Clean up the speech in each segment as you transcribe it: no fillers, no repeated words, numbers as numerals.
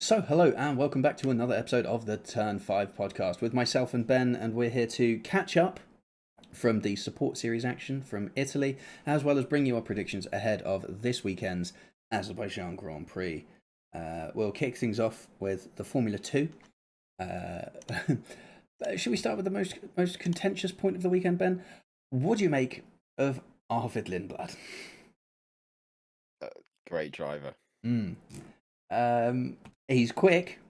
So, hello and welcome back to another episode of the Turn 5 podcast with myself and Ben, and we're here to catch up from the Support Series action from Italy, as well as bring you our predictions ahead of this weekend's Azerbaijan Grand Prix. We'll kick things off with the Formula 2. Should we start with the most contentious point of the weekend, Ben? What do you make of Arvid Lindblad? Great driver. He's quick,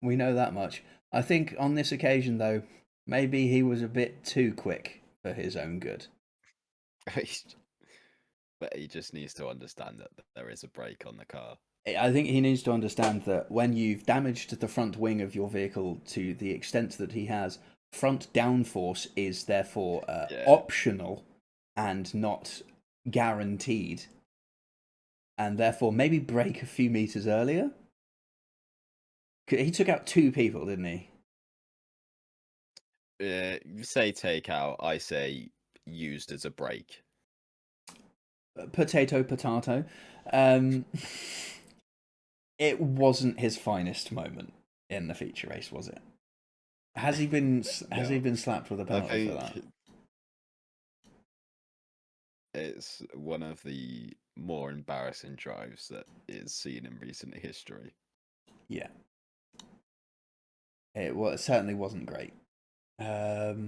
we know that much. I think on this occasion, though, maybe he was a bit too quick for his own good. But he just needs to understand that there is a brake on the car. I think he needs to understand that when you've damaged the front wing of your vehicle to the extent that he has, front downforce is therefore optional and not guaranteed. And therefore, maybe brake a few meters earlier. He took out two people, didn't he? You say take out, I say used as a brake. Potato. It wasn't his finest moment in the feature race, was it? Has he been slapped with a penalty for that? It's one of the more embarrassing drives that is seen in recent history. Yeah. It certainly wasn't great. Here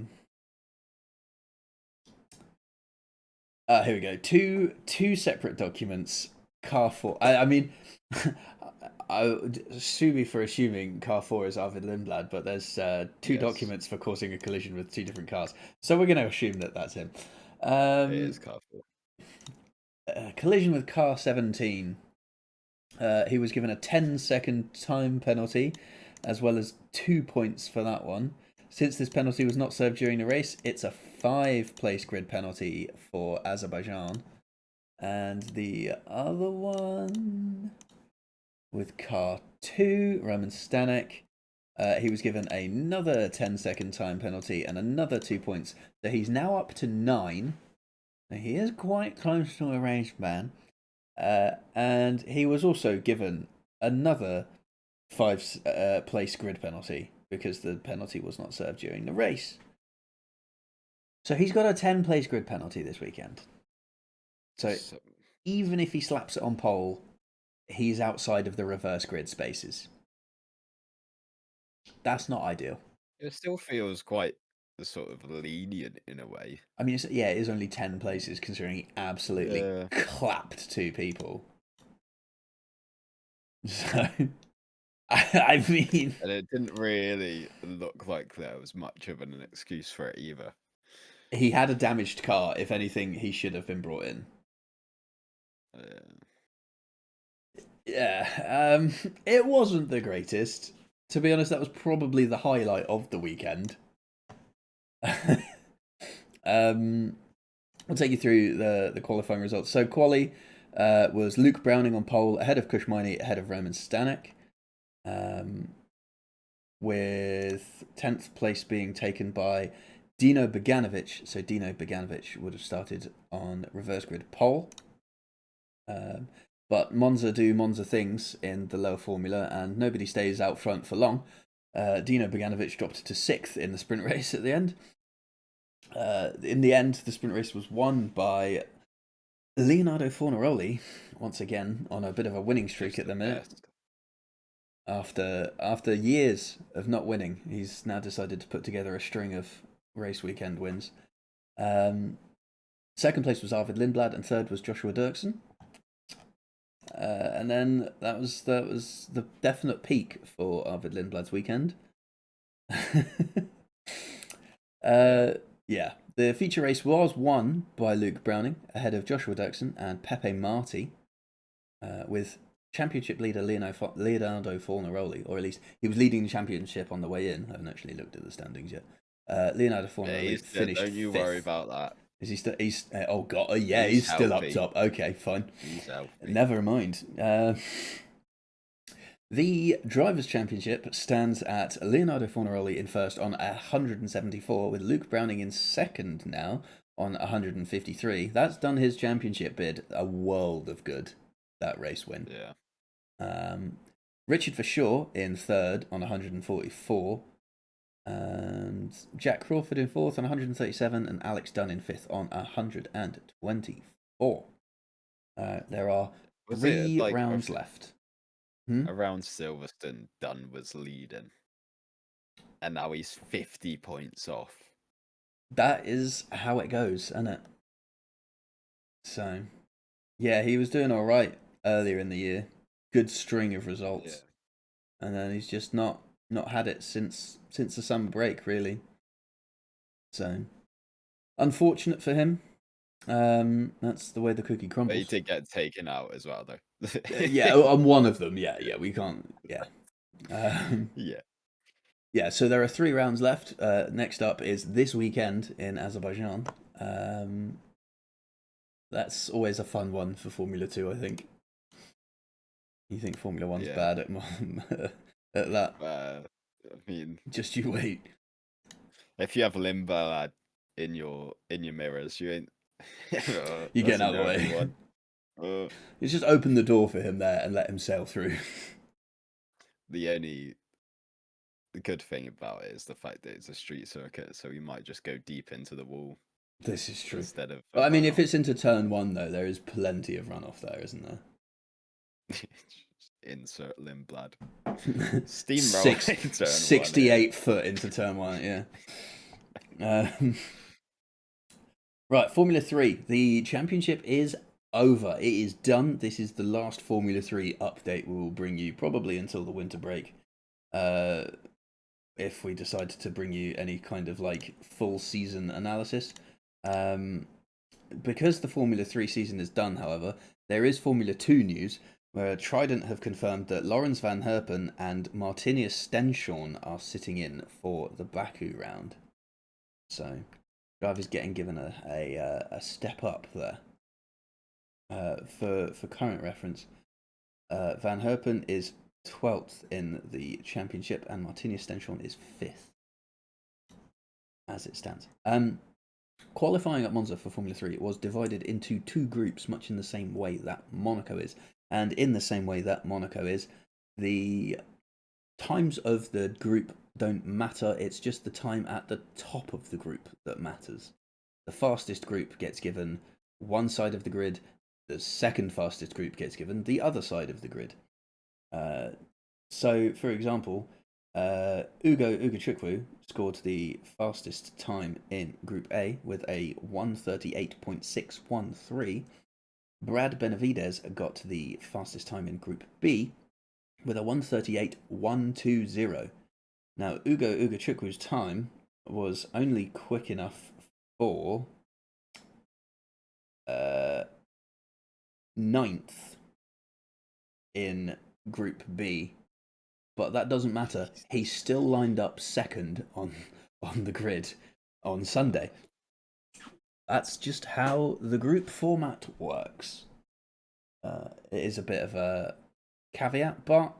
we go. Two separate documents. Car 4. I mean, sue me for assuming car 4 is Arvid Lindblad, but there's two documents for causing a collision with two different cars. So we're going to assume that that's him. It is car 4. Collision with car 17. He was given a 10-second time penalty, as well as 2 points for that one. Since this penalty was not served during the race, it's a 5-place grid penalty for Azerbaijan. And the other one with car 2, Roman Stanek, he was given another 10-second time penalty and another 2 points. So he's now up to 9. Now he is quite close to a race ban. And he was also given another 5-place grid penalty because the penalty was not served during the race. So he's got a 10-place grid penalty this weekend. So even if he slaps it on pole, he's outside of the reverse grid spaces. That's not ideal. It still feels quite sort of lenient in a way. I mean, it is only 10 places considering he absolutely clapped two people. So, I mean... And it didn't really look like there was much of an excuse for it either. He had a damaged car. If anything, he should have been brought in. Yeah, it wasn't the greatest. To be honest, that was probably the highlight of the weekend. I'll take you through the qualifying results. So, quali was Luke Browning on pole, ahead of Kushmini, ahead of Roman Stanek. With 10th place being taken by Dino Beganovic. So Dino Beganovic would have started on reverse grid pole. But Monza do Monza things in the lower formula, and nobody stays out front for long. Dino Beganovic dropped to 6th in the sprint race at the end. In the end, the sprint race was won by Leonardo Fornaroli, once again on a bit of a winning streak at the minute. After years of not winning, he's now decided to put together a string of race weekend wins. Second place was Arvid Lindblad, and third was Joshua Dirksen. And then that was the definite peak for Arvid Lindblad's weekend. Yeah, the feature race was won by Luke Browning ahead of Joshua Dirksen and Pepe Marti, with championship leader Leonardo Fornaroli, or at least he was leading the championship on the way in. I haven't actually looked at the standings yet. Leonardo Fornaroli finished Don't you 5th. worry about that. Is he still? He's oh god, yeah, he's still up top. Okay, fine. He's healthy. Never mind. The Drivers' Championship stands at Leonardo Fornaroli in first on 174, with Luke Browning in second now on 153. That's done his championship bid a world of good, that race win. Yeah. Richard Verschoor in third on 144. And Jack Crawford in fourth on 137. And Alex Dunn in fifth on 124. There are Was it 3 like rounds left. Hmm? around Silverstone? Dunn was leading, and now he's 50 points off. That is how it goes, isn't it? So, yeah, he was doing all right earlier in the year. Good string of results, and then he's just not had it since the summer break, really. So, unfortunate for him. That's the way the cookie But he crumbles. did get taken out as well, though. Yeah, I'm one of them. Yeah, we can't. Yeah. Yeah. Yeah, so there are 3 rounds left. Next up is this weekend in Azerbaijan. That's always a fun one for Formula 2, I think. You think Formula 1's Yeah. bad at that? I mean, Just you wait. if you have Limbo in your mirrors, you ain't. You're That's getting a out of the nervy way. one. You just open the door for him there and let him sail through. The only good thing about it is the fact that it's a street circuit, so you might just go deep into the wall This is true. instead of a I mean, if runoff. it's into turn 1, though, there is plenty of runoff there, isn't there? Insert Limblad. Steamroll Six, in turn 68 1. foot into turn 1, yeah. Right, Formula 3. The championship is over. It is done. This is the last Formula 3 update we will bring you, probably until the winter break. If we decide to bring you any kind of like full season analysis. Because the Formula 3 season is done, however, there is Formula 2 news where Trident have confirmed that Lawrence Van Herpen and Martinius Stenshorn are sitting in for the Baku round. So, drivers getting given a step up there. For current reference, Van Herpen is 12th in the championship and Martinius Stenshorn is 5th as it stands. Qualifying at Monza for Formula 3 was divided into 2 groups, much in the same way that Monaco is. And in the same way that Monaco is, the times of the group don't matter, it's just the time at the top of the group that matters. The fastest group gets given one side of the grid, the second fastest group gets given the other side of the grid. So, for example, Ugo Chukwu scored the fastest time in Group A with a 1:38.613. Brad Benavides got the fastest time in Group B with a 1:38.120. Now, Ugo Chukwu's time was only quick enough for 9th in Group B, but that doesn't matter. He's still lined up second on the grid on Sunday. That's just how the group format works. It is a bit of a caveat, but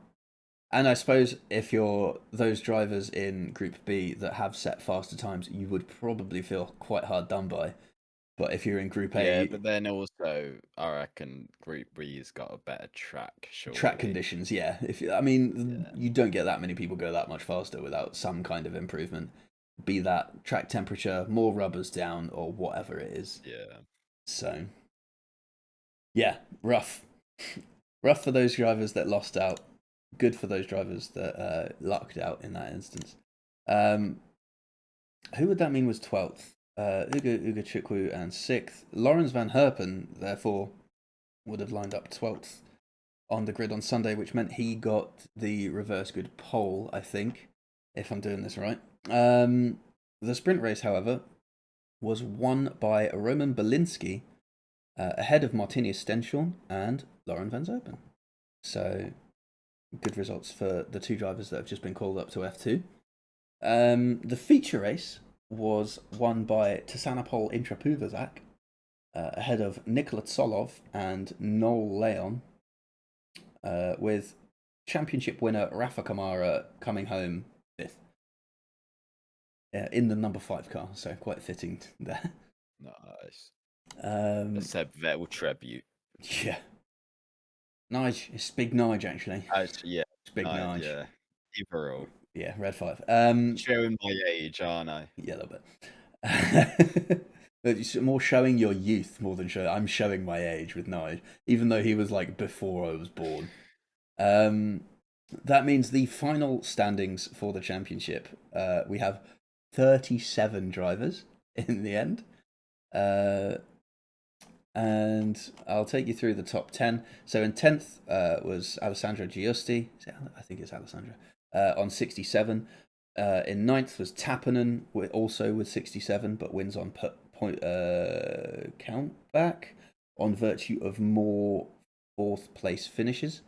and I suppose if you're those drivers in Group B that have set faster times, you would probably feel quite hard done by. But if you're in Group Yeah, A, but then also, I reckon Group B's got a better track, track surely. conditions, yeah. You don't get that many people go that much faster without some kind of improvement. Be that track temperature, more rubbers down, or whatever it is. Yeah. So, yeah, rough. Rough for those drivers that lost out. Good for those drivers that lucked out in that instance. Who would that mean was 12th? Ugo Chukwu and 6th. Lawrence Van Herpen, therefore, would have lined up 12th on the grid on Sunday, which meant he got the reverse grid pole, I think, if I'm doing this right. The sprint race, however, was won by Roman Belinsky ahead of Martinius Stenshorn and Lauren Van Zerpen. So, good results for the 2 drivers that have just been called up to F2. The feature race was won by Tsanopol Intrapuvazak ahead of Nikola Tsolov and Noel Leon, with championship winner Rafa Kamara coming home 5th in the number 5 car, so quite fitting there. Nice. A Seb Vettel tribute. Yeah. Nige, it's big Nige actually. Actually, yeah, It's big Nige. Yeah. Either or. Yeah, red 5. Showing my age, aren't I? Yeah, a little bit. But it's more showing your youth more than I'm showing my age with Nige, even though he was like before I was born. That means the final standings for the championship. We have 37 drivers in the end. And I'll take you through the top 10. So in 10th was Alessandro Giusti. I think it's Alessandro. On 67. In 9th was Tappanen, also with 67, but wins on point count back on virtue of more 4th place finishes.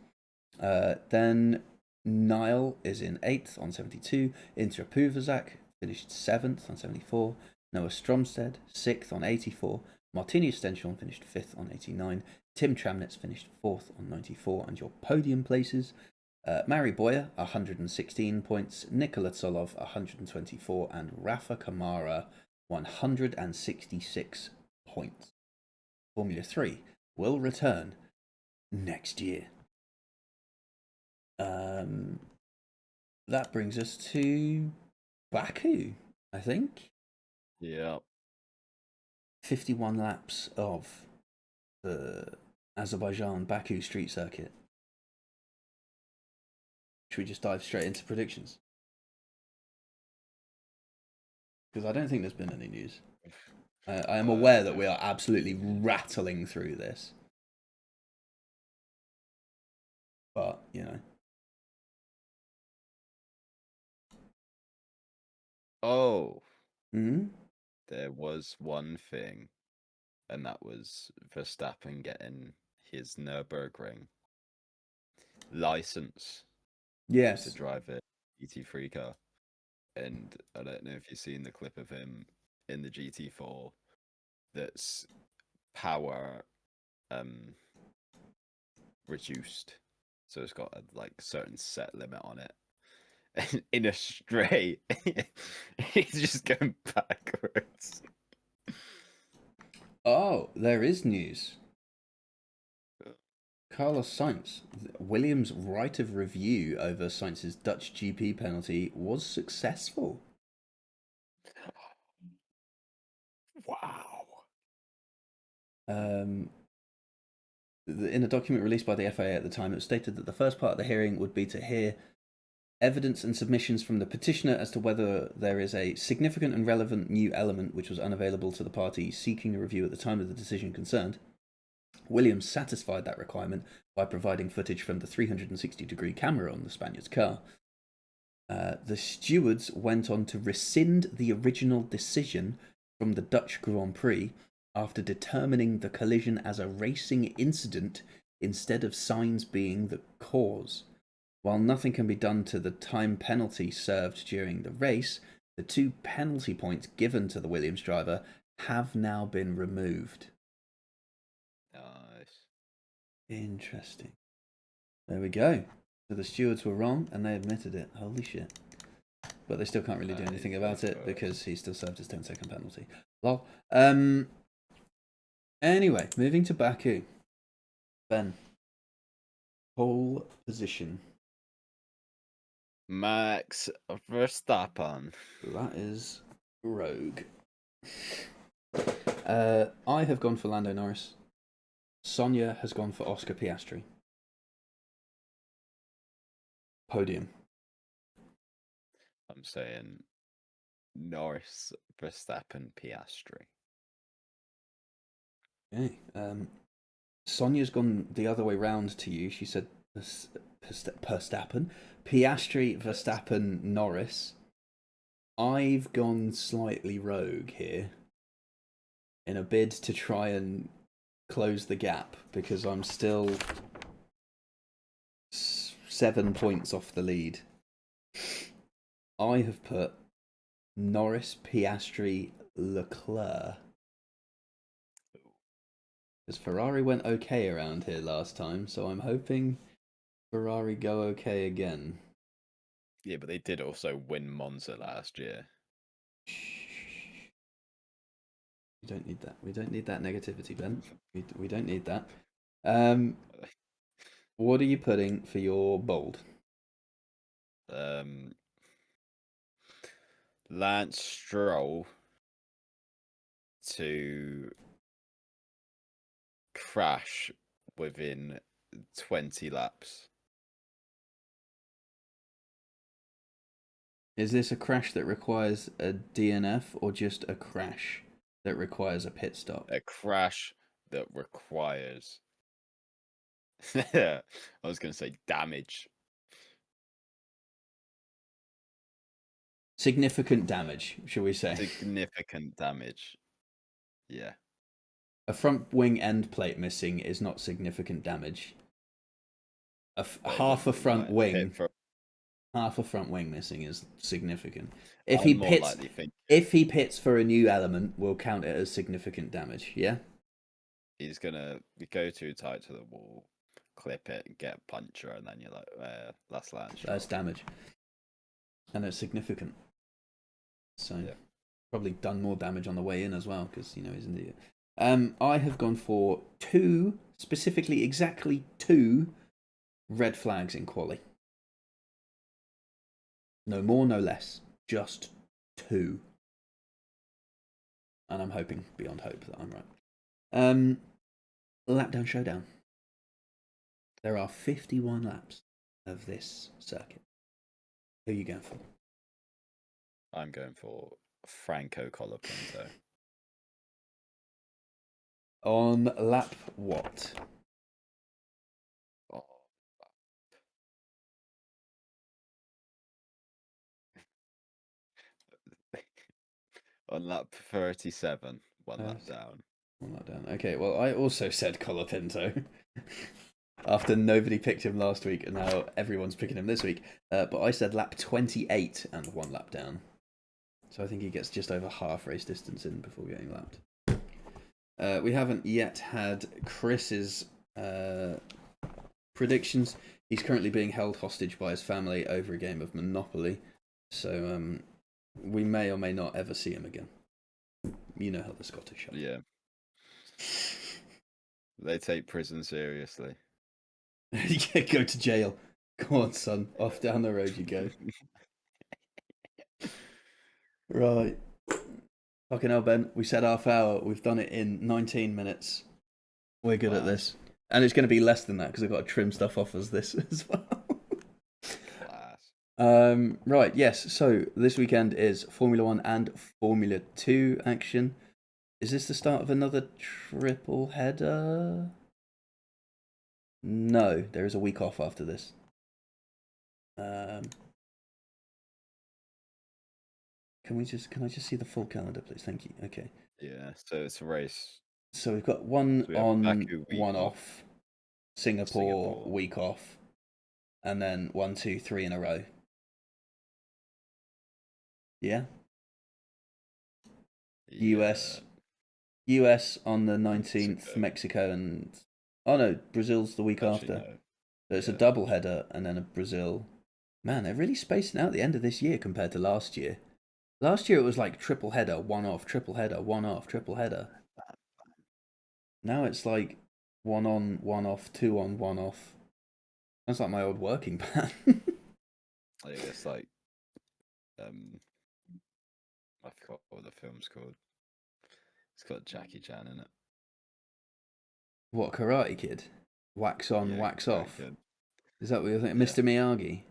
Then Niall is in 8th on 72. Intra Puvazak finished 7th on 74. Noah Stromsted, 6th on 84. Martini Stenchon finished 5th on 89. Tim Tramnitz finished 4th on 94. And your podium places: Mary Boyer, 116 points. Nikola Tsolov, 124. And Rafa Kamara, 166 points. Formula 3 will return next year. That brings us to Baku, I think. Yeah. 51 laps of the Azerbaijan Baku street circuit. Should we just dive straight into predictions? Because I don't think there's been any news. I am aware that we are absolutely rattling through this. But, you know. Oh. Mm-hmm. There was one thing, and that was Verstappen getting his Nürburgring license. Yes. To drive a GT3 car. And I don't know if you've seen the clip of him in the GT4 that's power reduced. So it's got a like certain set limit on it. And in a straight, he's just going backwards. Oh, there is news. Carlos Sainz. Williams' right of review over Sainz's Dutch GP penalty was successful. Wow. In a document released by the FIA at the time, it was stated that the first part of the hearing would be to hear evidence and submissions from the petitioner as to whether there is a significant and relevant new element which was unavailable to the party seeking the review at the time of the decision concerned. Williams satisfied that requirement by providing footage from the 360-degree camera on the Spaniard's car. The stewards went on to rescind the original decision from the Dutch Grand Prix after determining the collision as a racing incident instead of Sainz being the cause. While nothing can be done to the time penalty served during the race, the 2 penalty points given to the Williams driver have now been removed. Nice. Interesting. There we go. So the stewards were wrong and they admitted it. Holy shit. But they still can't really do anything about it because he still served his 10-second penalty. Lol. Anyway, moving to Baku. Ben. Pole position. Max Verstappen. That is rogue. I have gone for Lando Norris. Sonia has gone for Oscar Piastri. Podium. I'm saying Norris, Verstappen, Piastri. Okay. Sonia's gone the other way round to you. She said Verstappen. Piastri, Verstappen, Norris. I've gone slightly rogue here in a bid to try and close the gap because I'm still 7 points off the lead. I have put Norris, Piastri, Leclerc. Because Ferrari went okay around here last time, so I'm hoping Ferrari go okay again. Yeah, but they did also win Monza last year. We don't need that. We don't need that negativity, Ben. We don't need that. What are you putting for your bold? Lance Stroll to crash within 20 laps. Is this a crash that requires a DNF or just a crash that requires a pit stop? A crash that requires. I was going to say damage. Significant damage, shall we say? Significant damage. Yeah. A front wing end plate missing is not significant damage. Half a front wing missing is significant. If he pits for a new element, we'll count it as significant damage. Yeah. He's gonna go too tight to the wall, clip it, get a puncture, and then you're like, that's Lance. That's damage, and it's significant. So yeah. Probably done more damage on the way in as well because he's an idiot. I have gone for exactly two red flags in quali. No more, no less. Just two. And I'm hoping beyond hope that I'm right. Lap down showdown. There are 51 laps of this circuit. Who are you going for? I'm going for Franco Colapinto. On lap what? Oh. On lap 37, one lap down. One lap down. Okay, well, I also said Colapinto. After nobody picked him last week, and now everyone's picking him this week. But I said lap 28 and one lap down. So I think he gets just over half race distance in before getting lapped. We haven't yet had Chris's predictions. He's currently being held hostage by his family over a game of Monopoly. So we may or may not ever see him again. You know how the Scottish are. Yeah. They take prison seriously. Yeah, go to jail. Go on, son. Off down the road you go. Right. Fucking hell, Ben. We said half hour. We've done it in 19 minutes. We're good at this. And it's going to be less than that because I've got to trim stuff off as this as well. Right, yes. So this weekend is Formula 1 and Formula 2 action. Is this the start of another triple header? No, there is a week off after this. Can I just see the full calendar, please? Thank you. Okay. Yeah, so it's a race. So we've got one on, Baku, one off, Singapore week off, and then 1, 2, 3 in a row. Yeah. US on the 19th, Mexico and Brazil's the week after. No. So it's a double header and then a Brazil. Man, they're really spacing out the end of this year compared to last year. Last year it was like triple header, one off, triple header, one off, triple header. Now it's like one on, one off, two on, one off. That's like my old working plan. It's like I forgot what the film's called. It's got Jackie Chan in it. What, Karate Kid? Wax on, wax off. Kid. Is that what you're thinking? Yeah. Mr. Miyagi?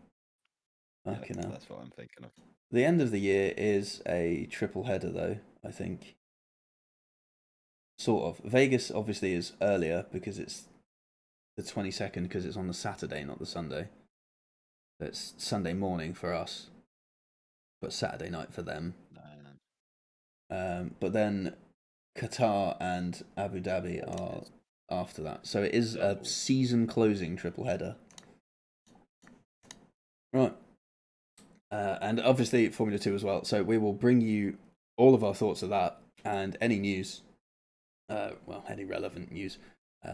Fucking hell. That's what I'm thinking of. The end of the year is a triple header, though, I think. Sort of. Vegas, obviously, is earlier because it's the 22nd because it's on the Saturday, not the Sunday. It's Sunday morning for us, but Saturday night for them. But then Qatar and Abu Dhabi are after that. So it is a season-closing triple header. Right. And obviously Formula 2 as well. So we will bring you all of our thoughts of that and any news, any relevant news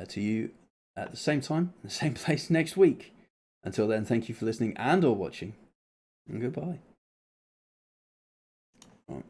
to you at the same time, in the same place next week. Until then, thank you for listening and or watching. And goodbye. Right.